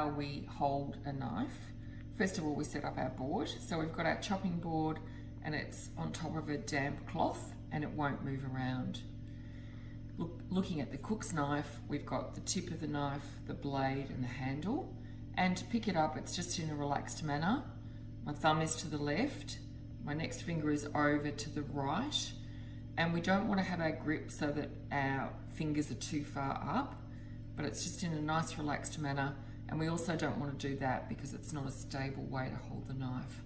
how we hold a knife. First of all, we set up our board. So we've got our chopping board and it's on top of a damp cloth and it won't move around. Looking at the cook's knife, we've got the tip of the knife, the blade and the handle. And to pick it up, it's just in a relaxed manner. My thumb is to the left, my next finger is over to the right, and we don't want to have our grip so that our fingers are too far up, but it's just in a nice relaxed manner. And we also don't want to do that because it's not a stable way to hold the knife.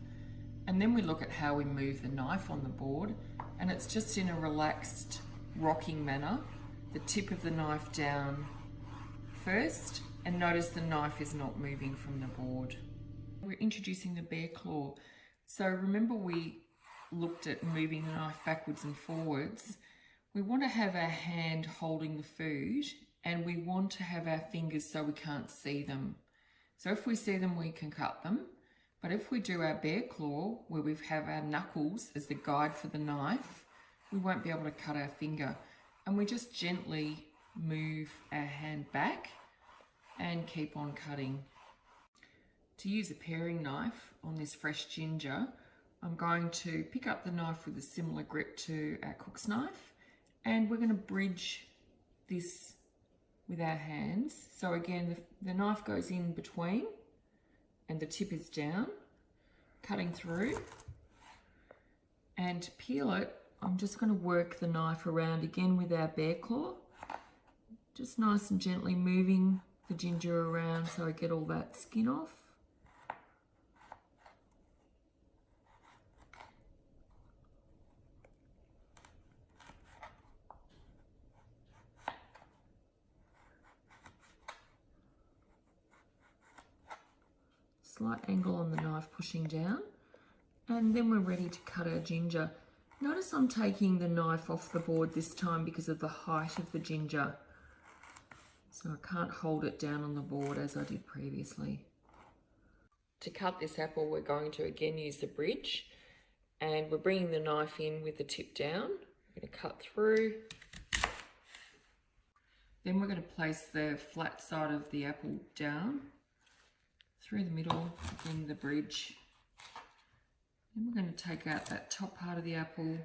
And then we look at how we move the knife on the board, and it's just in a relaxed rocking manner. The tip of the knife down first, and notice the knife is not moving from the board. We're introducing the bear claw. So remember we looked at moving the knife backwards and forwards. We want to have our hand holding the food and we want to have our fingers so we can't see them. So if we see them, we can cut them. But if we do our bear claw, where we have our knuckles as the guide for the knife, we won't be able to cut our finger. And we just gently move our hand back and keep on cutting. To use a paring knife on this fresh ginger, I'm going to pick up the knife with a similar grip to our cook's knife, and we're going to bridge this with our hands. So again, the knife goes in between and the tip is down, cutting through. And to peel it, I'm just going to work the knife around again with our bear claw, just nice and gently moving the ginger around so I get all that skin off. Slight angle on the knife pushing down, and then we're ready to cut our ginger. Notice I'm taking the knife off the board this time because of the height of the ginger. So I can't hold it down on the board as I did previously. To cut this apple, we're going to again use the bridge, and we're bringing the knife in with the tip down. We're going to cut through. Then we're going to place the flat side of the apple down through the middle in the bridge. Then we're going to take out that top part of the apple,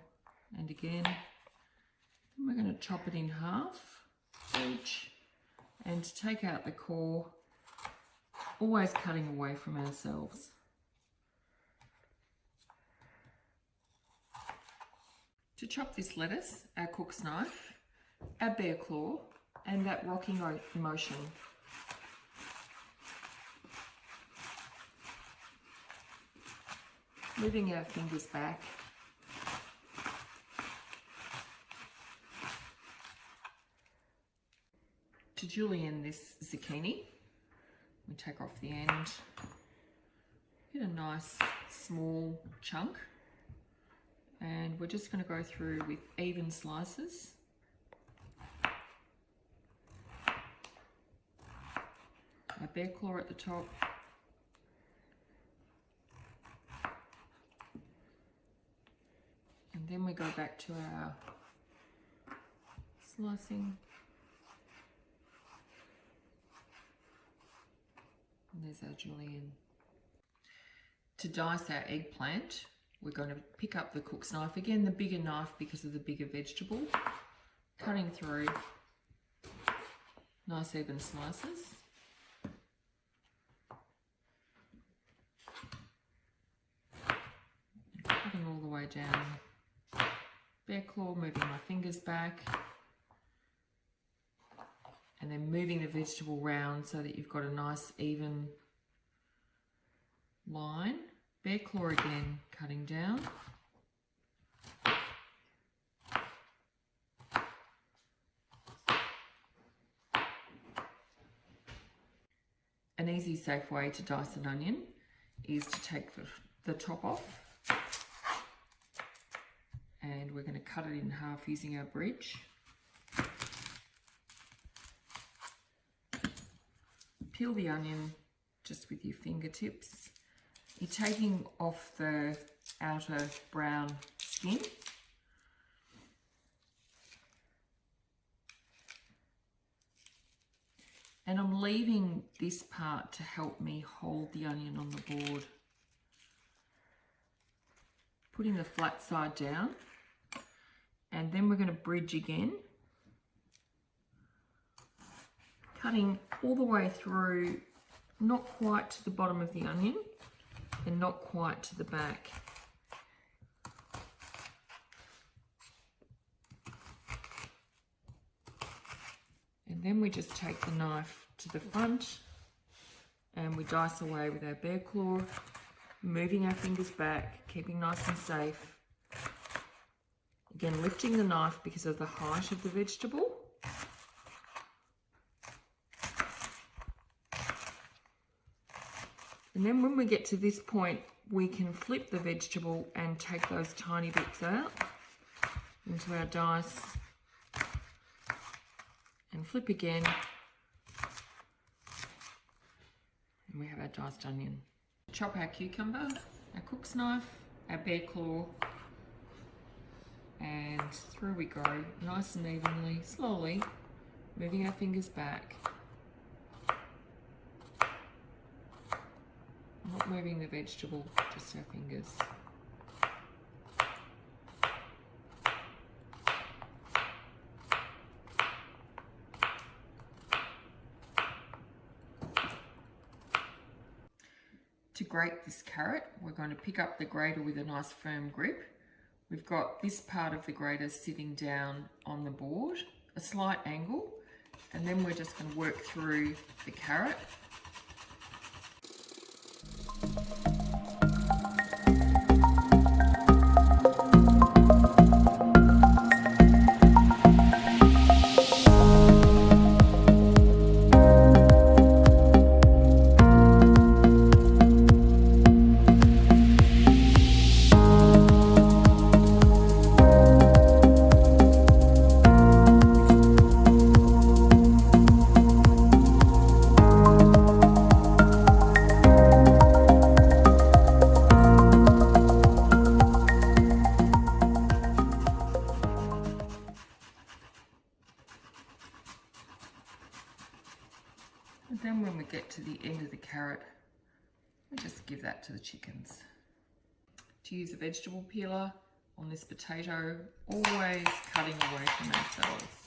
and again, we're going to chop it in half each, and to take out the core, always cutting away from ourselves. To chop this lettuce, our cook's knife, our bear claw, and that rocking motion. Moving our fingers back. To julienne this zucchini, we take off the end, get a nice small chunk, and we're just going to go through with even slices. Our bear claw at the top. And then we go back to our slicing. And there's our julienne. To dice our eggplant, we're going to pick up the cook's knife. Again, the bigger knife because of the bigger vegetable. Cutting through. Nice even slices. Cutting all the way down. Bear claw, moving my fingers back, and then moving the vegetable round so that you've got a nice even line. Bear claw again, cutting down. An easy, safe way to dice an onion is to take the top off. And we're going to cut it in half using our bridge. Peel the onion just with your fingertips. You're taking off the outer brown skin. And I'm leaving this part to help me hold the onion on the board. Putting the flat side down, and then we're going to bridge again, cutting all the way through, not quite to the bottom of the onion and not quite to the back. And then we just take the knife to the front and we dice away with our bear claw, moving our fingers back, keeping nice and safe. Again, lifting the knife because of the height of the vegetable. And then when we get to this point, we can flip the vegetable and take those tiny bits out into our dice. And flip again. And we have our diced onion. Chop our cucumber, our cook's knife, our bear claw, and through we go, nice and evenly, slowly, moving our fingers back. Not moving the vegetable, just our fingers. To grate this carrot, we're going to pick up the grater with a nice firm grip. We've got this part of the grater sitting down on the board, a slight angle, and then we're just going to work through the carrot. And then when we get to the end of the carrot, we just give that to the chickens. To use a vegetable peeler on this potato, always cutting away from ourselves.